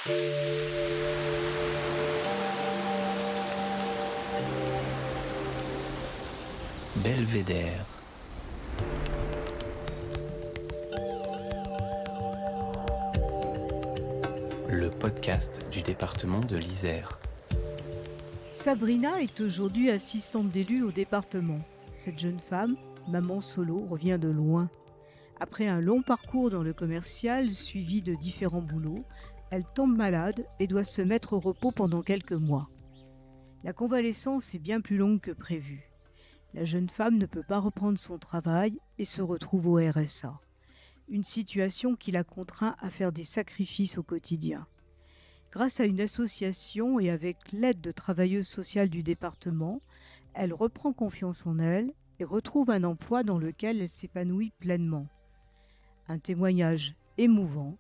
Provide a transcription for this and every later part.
Belvédère. Le podcast du département de l'Isère. Sabrina est aujourd'hui assistante d'élu au département. Cette jeune femme, maman solo, revient de loin. Après un long parcours dans le commercial, suivi de différents boulots, elle tombe malade et doit se mettre au repos pendant quelques mois. La convalescence est bien plus longue que prévu. La jeune femme ne peut pas reprendre son travail et se retrouve au RSA. Une situation qui la contraint à faire des sacrifices au quotidien. Grâce à une association et avec l'aide de travailleuses sociales du département, elle reprend confiance en elle et retrouve un emploi dans lequel elle s'épanouit pleinement. Un témoignage émouvant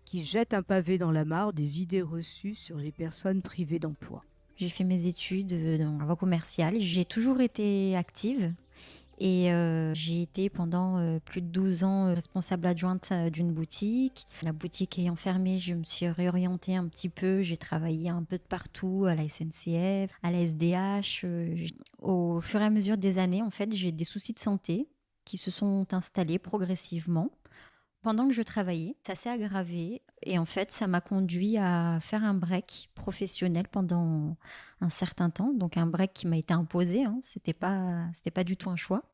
qui jette un pavé dans la mare des idées reçues sur les personnes privées d'emploi. J'ai fait mes études dans la voie commerciale. J'ai toujours été active et j'ai été pendant plus de 12 ans responsable adjointe d'une boutique. La boutique ayant fermé, je me suis réorientée un petit peu. J'ai travaillé un peu de partout, à la SNCF, à la SDH. Au fur et à mesure des années, en fait, j'ai des soucis de santé qui se sont installés progressivement. Pendant que je travaillais, ça s'est aggravé et en fait, ça m'a conduit à faire un break professionnel pendant un certain temps. Donc un break qui m'a été imposé, c'était pas du tout un choix.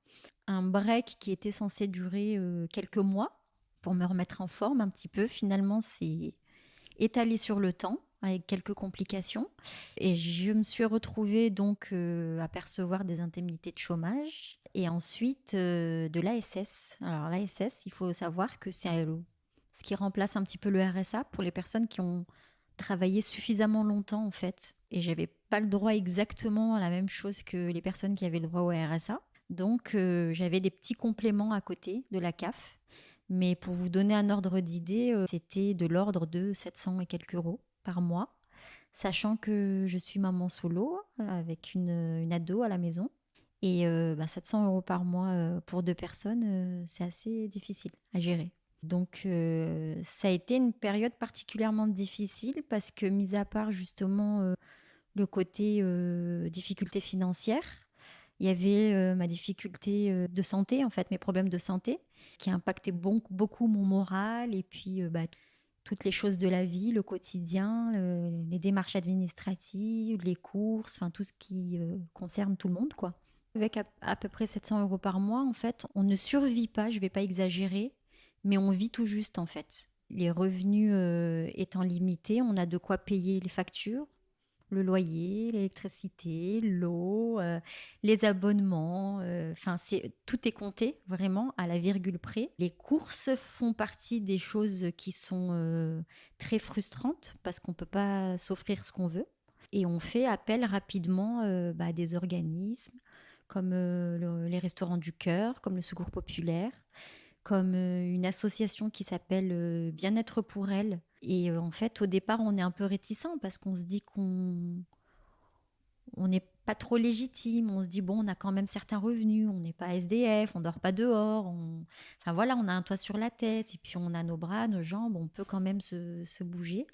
Un break qui était censé durer quelques mois pour me remettre en forme un petit peu. Finalement, c'est étalé sur le temps avec quelques complications et je me suis retrouvée donc à percevoir des indemnités de chômage et ensuite de l'ASS. Alors l'ASS, il faut savoir que c'est ce qui remplace un petit peu le RSA pour les personnes qui ont travaillé suffisamment longtemps en fait, et j'avais pas le droit exactement à la même chose que les personnes qui avaient le droit au RSA. Donc j'avais des petits compléments à côté de la CAF. Mais pour vous donner un ordre d'idée, c'était de l'ordre de 700 et quelques euros par mois, sachant que je suis maman solo avec une ado à la maison. Et 700 euros par mois pour deux personnes, c'est assez difficile à gérer. Donc ça a été une période particulièrement difficile parce que, mis à part justement le côté difficulté financière, il y avait ma difficulté de santé, en fait, mes problèmes de santé, qui impactaient beaucoup mon moral et puis toutes les choses de la vie, le quotidien, les démarches administratives, les courses, enfin tout ce qui concerne tout le monde, quoi. Avec à peu près 700 euros par mois, en fait, on ne survit pas, je vais pas exagérer, mais on vit tout juste, en fait. Les revenus étant limités, on a de quoi payer les factures, le loyer, l'électricité, l'eau, les abonnements, tout est compté vraiment à la virgule près. Les courses font partie des choses qui sont très frustrantes parce qu'on peut pas s'offrir ce qu'on veut et on fait appel rapidement à des organismes comme les Restaurants du Cœur, comme le Secours Populaire, comme une association qui s'appelle Bien-être pour elle. Et en fait, au départ, on est un peu réticent parce qu'on se dit qu'on n'est pas trop légitime. On se dit, bon, on a quand même certains revenus, on n'est pas SDF, on dort pas dehors. Enfin voilà, on a un toit sur la tête, et puis on a nos bras, nos jambes, on peut quand même se bouger.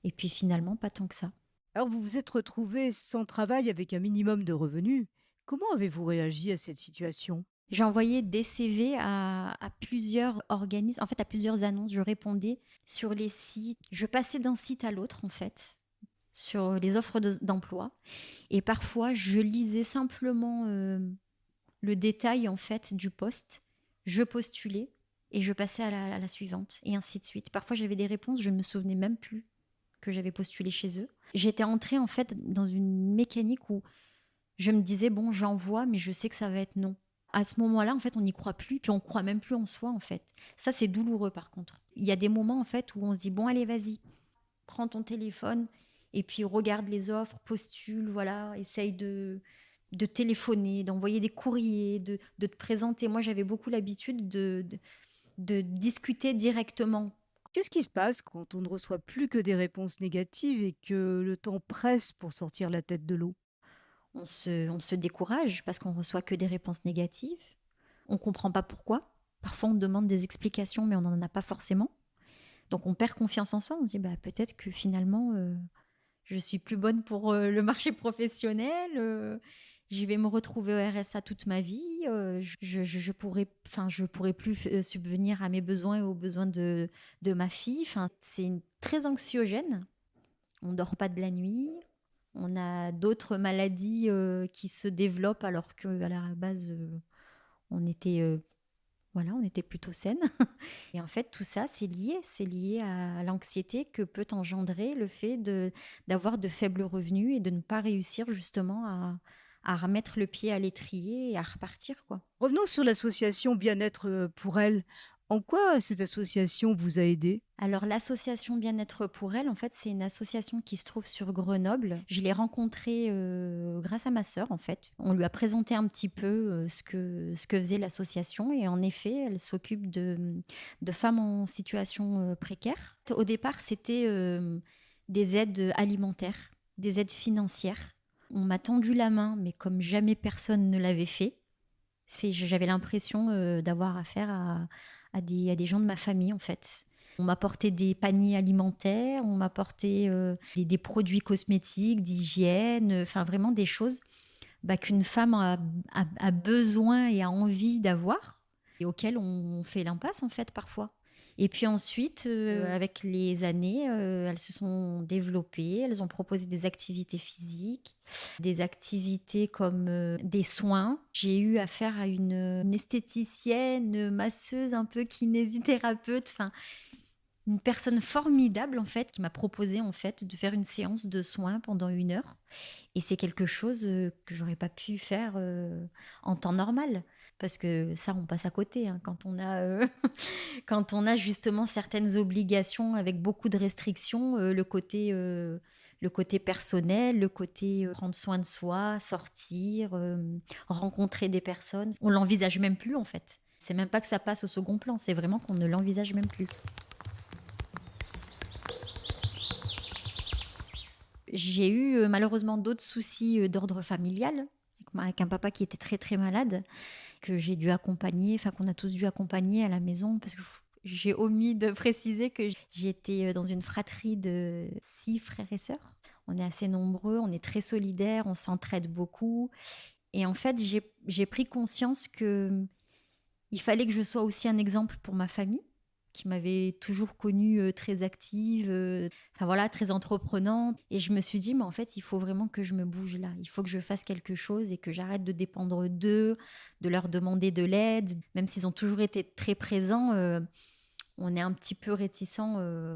Et puis finalement, pas tant que ça. Alors vous vous êtes retrouvée sans travail avec un minimum de revenus. Comment avez-vous réagi à cette situation ? J'ai envoyé des CV à plusieurs organismes, en fait à plusieurs annonces. Je répondais sur les sites. Je passais d'un site à l'autre, en fait, sur les offres d'emploi. Et parfois, je lisais simplement le détail, en fait, du poste. Je postulais et je passais à la suivante, et ainsi de suite. Parfois, j'avais des réponses, je ne me souvenais même plus que j'avais postulé chez eux. J'étais entrée, en fait, dans une mécanique où je me disais, bon, j'envoie, mais je sais que ça va être non. À ce moment-là, en fait, on n'y croit plus, puis on croit même plus en soi, en fait. Ça, c'est douloureux, par contre. Il y a des moments, en fait, où on se dit, bon, allez, vas-y, prends ton téléphone, et puis regarde les offres, postule, voilà, essaye de téléphoner, d'envoyer des courriers, de te présenter. Moi, j'avais beaucoup l'habitude de discuter directement. Qu'est-ce qui se passe quand on ne reçoit plus que des réponses négatives et que le temps presse pour sortir la tête de l'eau ? On se décourage parce qu'on reçoit que des réponses négatives. On comprend pas pourquoi. Parfois, on demande des explications, mais on n'en a pas forcément. Donc on perd confiance en soi, on se dit peut-être que finalement je suis plus bonne pour le marché professionnel, je vais me retrouver au RSA toute ma vie, je pourrais plus subvenir à mes besoins et aux besoins de ma fille. Enfin, très anxiogène. On dort pas de la nuit. On a d'autres maladies qui se développent alors qu'à la base, on était, on était plutôt saine. Et en fait, tout ça, c'est lié à l'anxiété que peut engendrer le fait d'avoir de faibles revenus et de ne pas réussir justement à remettre le pied à l'étrier et à repartir, quoi. Revenons sur l'association Bien-être pour elle. En quoi cette association vous a aidé? Alors, l'association Bien-être pour elle, en fait, c'est une association qui se trouve sur Grenoble. Je l'ai rencontrée grâce à ma sœur, en fait. On lui a présenté un petit peu ce que faisait l'association. Et en effet, elle s'occupe de femmes en situation précaire. Au départ, c'était des aides alimentaires, des aides financières. On m'a tendu la main, mais comme jamais personne ne l'avait fait. J'avais l'impression d'avoir affaire à des gens de ma famille, en fait. On m'a apporté des paniers alimentaires, on m'a apporté des produits cosmétiques, d'hygiène, enfin vraiment des choses qu'une femme a besoin et a envie d'avoir et auxquelles on fait l'impasse, en fait, parfois. Et puis ensuite, avec les années, elles se sont développées, elles ont proposé des activités physiques, des activités comme des soins. J'ai eu affaire à une esthéticienne, masseuse, un peu kinésithérapeute, enfin une personne formidable, en fait, qui m'a proposé, en fait, de faire une séance de soins pendant 1 heure. Et c'est quelque chose que j'aurais pas pu faire en temps normal. Parce que ça, on passe à côté quand quand on a justement certaines obligations avec beaucoup de restrictions, le côté personnel, le côté prendre soin de soi, sortir, rencontrer des personnes. On l'envisage même plus, en fait. C'est même pas que ça passe au second plan, c'est vraiment qu'on ne l'envisage même plus. J'ai eu malheureusement d'autres soucis d'ordre familial, avec un papa qui était très très malade, que j'ai dû accompagner, enfin qu'on a tous dû accompagner à la maison, parce que j'ai omis de préciser que j'étais dans une fratrie de 6 frères et sœurs. On est assez nombreux, on est très solidaires, on s'entraide beaucoup. Et en fait, j'ai pris conscience que il fallait que je sois aussi un exemple pour ma famille, qui m'avait toujours connue très active, très entreprenante. Et je me suis dit, mais en fait, il faut vraiment que je me bouge là. Il faut que je fasse quelque chose et que j'arrête de dépendre d'eux, de leur demander de l'aide. Même s'ils ont toujours été très présents, on est un petit peu réticent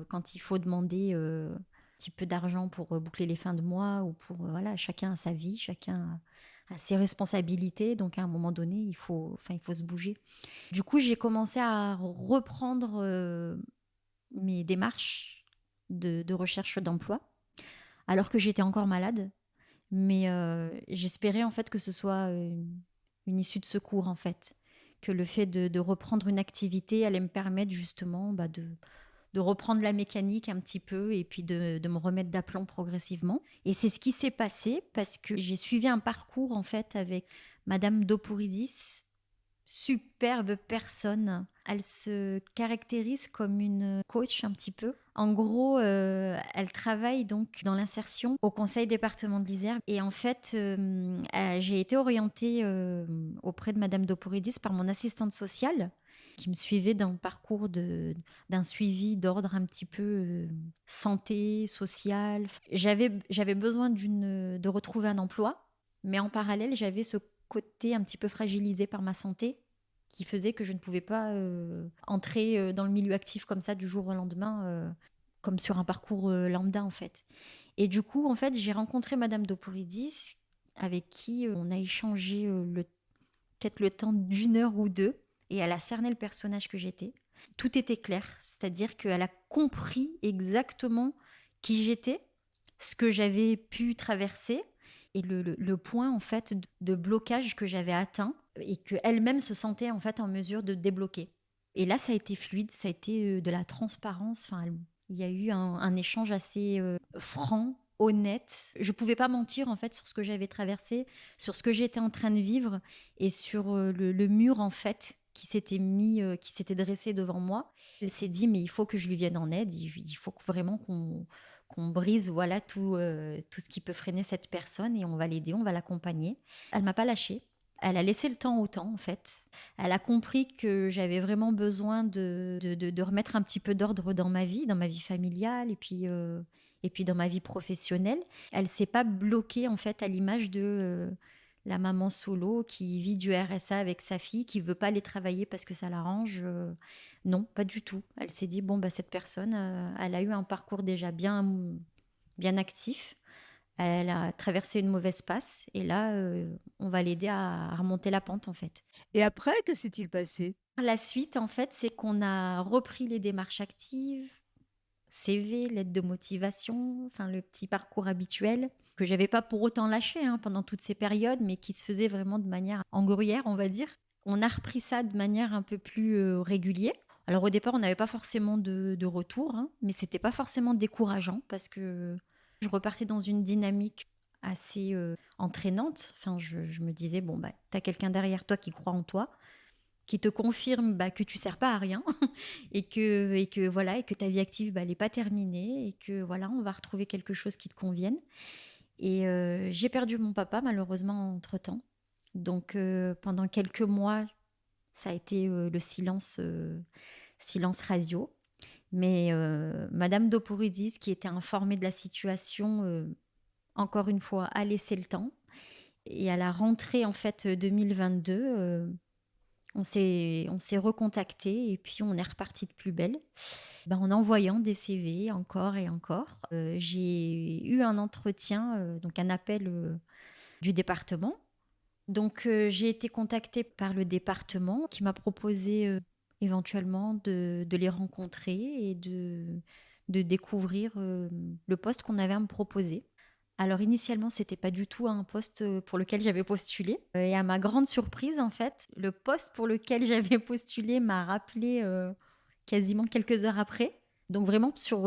quand il faut demander un petit peu d'argent pour boucler les fins de mois ou chacun a sa vie, chacun a ses responsabilités. Donc, à un moment donné, il faut se bouger. Du coup, j'ai commencé à reprendre mes démarches de recherche d'emploi, alors que j'étais encore malade. Mais j'espérais en fait que ce soit une issue de secours, en fait. Que le fait de reprendre une activité allait me permettre justement de reprendre la mécanique un petit peu et puis de me remettre d'aplomb progressivement. Et c'est ce qui s'est passé parce que j'ai suivi un parcours en fait avec Madame Dopouridis, superbe personne. Elle se caractérise comme une coach un petit peu. En gros, elle travaille donc dans l'insertion au conseil département de l'Isère. Et en fait, j'ai été orientée auprès de Madame Dopouridis par mon assistante sociale qui me suivait dans le parcours d'un suivi d'ordre un petit peu santé, social. J'avais besoin de retrouver un emploi, mais en parallèle, j'avais ce côté un petit peu fragilisé par ma santé qui faisait que je ne pouvais pas entrer dans le milieu actif comme ça du jour au lendemain, comme sur un parcours lambda en fait. Et du coup, en fait, j'ai rencontré Madame Dopouridis avec qui on a échangé peut-être le temps d'1 heure ou 2 et elle a cerné le personnage que j'étais. Tout était clair, c'est-à-dire qu'elle a compris exactement qui j'étais, ce que j'avais pu traverser et le point en fait de blocage que j'avais atteint et qu'elle-même se sentait en fait en mesure de débloquer. Et là, ça a été fluide, ça a été de la transparence. Enfin, il y a eu un échange assez franc, honnête. Je pouvais pas mentir en fait sur ce que j'avais traversé, sur ce que j'étais en train de vivre et sur le mur en fait qui s'était dressé devant moi. Elle s'est dit, mais il faut que je lui vienne en aide, il faut vraiment qu'on brise voilà tout ce qui peut freiner cette personne et on va l'aider, on va l'accompagner. Elle m'a pas lâchée. Elle a laissé le temps au temps, en fait. Elle a compris que j'avais vraiment besoin de remettre un petit peu d'ordre dans ma vie familiale et puis dans ma vie professionnelle. Elle s'est pas bloquée, en fait, à l'image de la maman solo qui vit du RSA avec sa fille, qui veut pas aller travailler parce que ça l'arrange. Non, pas du tout. Elle s'est dit, bon, bah, cette personne, elle a eu un parcours déjà bien actif. Elle a traversé une mauvaise passe et là, on va l'aider à remonter la pente, en fait. Et après, que s'est-il passé? La suite, en fait, c'est qu'on a repris les démarches actives, CV, lettre de motivation, enfin le petit parcours habituel que j'avais pas pour autant lâché hein, pendant toutes ces périodes, mais qui se faisait vraiment de manière en gruyère, on va dire. On a repris ça de manière un peu plus régulière. Alors au départ, on n'avait pas forcément de retour, hein, mais c'était pas forcément décourageant parce que je repartais dans une dynamique assez entraînante. Enfin, je me disais, bon, bah, tu as quelqu'un derrière toi qui croit en toi, qui te confirme bah, que tu sers pas à rien et que voilà et que ta vie active bah, elle n'est pas terminée et que voilà on va retrouver quelque chose qui te convienne. Et j'ai perdu mon papa malheureusement entre temps. Donc pendant quelques mois, ça a été le silence radio. Mais Madame Doporidis, qui était informée de la situation, encore une fois, a laissé le temps. Et à la rentrée en fait 2022, on s'est recontacté et puis on est reparti de plus belle. Ben, en envoyant des CV encore et encore. J'ai eu un entretien, donc un appel du département. Donc j'ai été contactée par le département qui m'a proposé éventuellement de les rencontrer et de découvrir le poste qu'on avait à me proposer. Alors initialement, c'était pas du tout un poste pour lequel j'avais postulé. Et à ma grande surprise, en fait, le poste pour lequel j'avais postulé m'a rappelé quasiment quelques heures après. Donc vraiment sur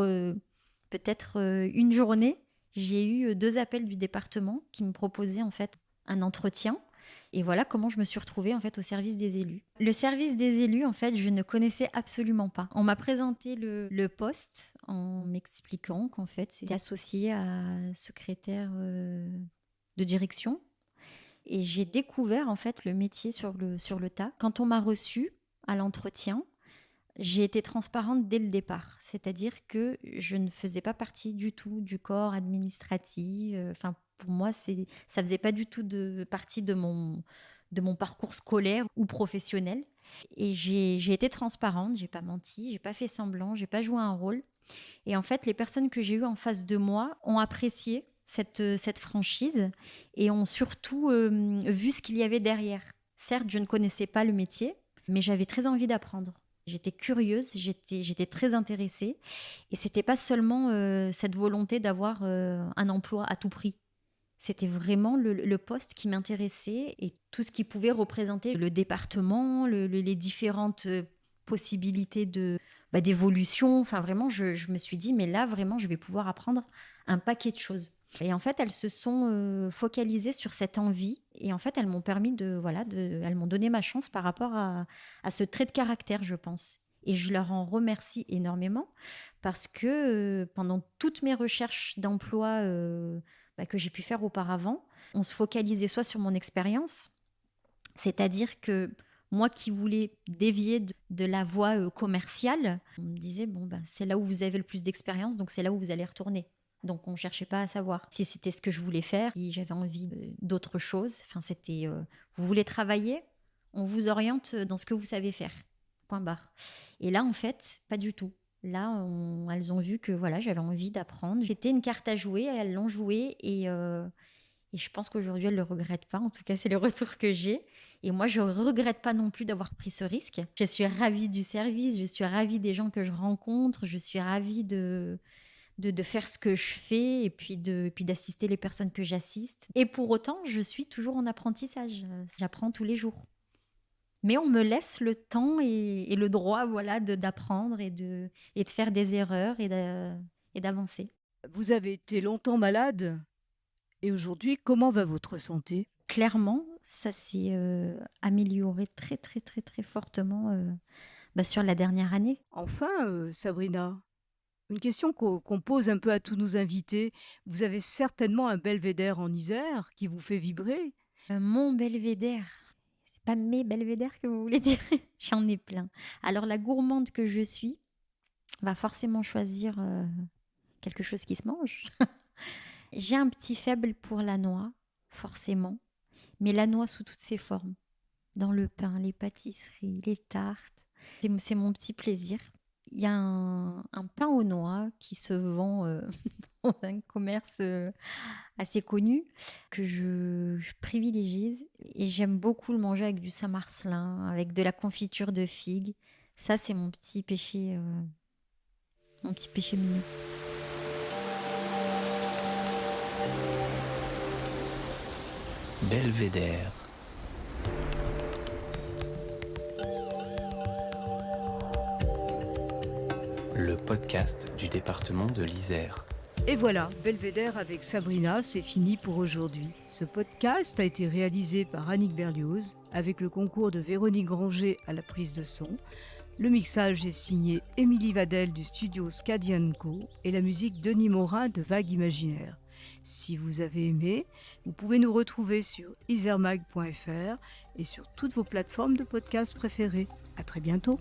peut-être une journée, j'ai eu 2 appels du département qui me proposaient en fait un entretien. Et voilà comment je me suis retrouvée en fait au service des élus. Le service des élus, en fait, je ne connaissais absolument pas. On m'a présenté le poste en m'expliquant qu'en fait, c'était associé à secrétaire de direction. Et j'ai découvert en fait le métier sur le tas. Quand on m'a reçue à l'entretien, j'ai été transparente dès le départ. C'est-à-dire que je ne faisais pas partie du tout du corps administratif. Enfin, pour moi, ça faisait pas du tout partie de mon parcours scolaire ou professionnel. Et j'ai été transparente, j'ai pas menti, j'ai pas fait semblant, j'ai pas joué un rôle. Et en fait, les personnes que j'ai eues en face de moi ont apprécié cette franchise et ont surtout vu ce qu'il y avait derrière. Certes, je ne connaissais pas le métier, mais j'avais très envie d'apprendre. J'étais curieuse, j'étais très intéressée. Et c'était pas seulement cette volonté d'avoir un emploi à tout prix. C'était vraiment le poste qui m'intéressait et tout ce qui pouvait représenter le département, les différentes possibilités d'évolution. Enfin, vraiment, je me suis dit, mais là, vraiment, je vais pouvoir apprendre un paquet de choses. Et en fait, elles se sont focalisées sur cette envie. Et en fait, elles m'ont permis elles m'ont donné ma chance par rapport à ce trait de caractère, je pense. Et je leur en remercie énormément parce que pendant toutes mes recherches d'emploi que j'ai pu faire auparavant, on se focalisait soit sur mon expérience, c'est-à-dire que moi qui voulais dévier de la voie commerciale, on me disait, c'est là où vous avez le plus d'expérience, donc c'est là où vous allez retourner. Donc on ne cherchait pas à savoir si c'était ce que je voulais faire, si j'avais envie d'autre chose. Enfin, c'était, vous voulez travailler, on vous oriente dans ce que vous savez faire. Point barre. Et là, en fait, pas du tout. Là, elles ont vu que voilà, j'avais envie d'apprendre. C'était une carte à jouer, elles l'ont jouée et je pense qu'aujourd'hui, elles ne le regrettent pas. En tout cas, c'est le retour que j'ai. Et moi, je ne regrette pas non plus d'avoir pris ce risque. Je suis ravie du service, je suis ravie des gens que je rencontre, je suis ravie de faire ce que je fais et puis d'assister les personnes que j'assiste. Et pour autant, je suis toujours en apprentissage. J'apprends tous les jours. Mais on me laisse le temps et le droit voilà, d'apprendre et de faire des erreurs et d'avancer. Vous avez été longtemps malade et aujourd'hui, comment va votre santé? Clairement, Ça s'est amélioré très, très, très, très fortement sur la dernière année. Enfin, Sabrina, une question qu'on pose un peu à tous nos invités. Vous avez certainement un belvédère en Isère qui vous fait vibrer. Mon belvédère, c'est pas mes belvédères que vous voulez dire? J'en ai plein. Alors la gourmande que je suis va forcément choisir quelque chose qui se mange. J'ai un petit faible pour la noix, forcément, mais la noix sous toutes ses formes. Dans le pain, les pâtisseries, les tartes. C'est mon petit plaisir. Il y a un pain aux noix qui se vend dans un commerce assez connu que je privilégie et j'aime beaucoup le manger avec du Saint-Marcelin, avec de la confiture de figues. Ça, c'est mon petit péché mignon. Belvédère. Le podcast du département de l'Isère. Et voilà, Belvédère avec Sabrina, c'est fini pour aujourd'hui. Ce podcast a été réalisé par Annick Berlioz avec le concours de Véronique Granger à la prise de son. Le mixage est signé Émilie Vadel du studio Scadian Co et la musique Denis Morin de Vague Imaginaire. Si vous avez aimé, vous pouvez nous retrouver sur isermag.fr et sur toutes vos plateformes de podcast préférées. À très bientôt.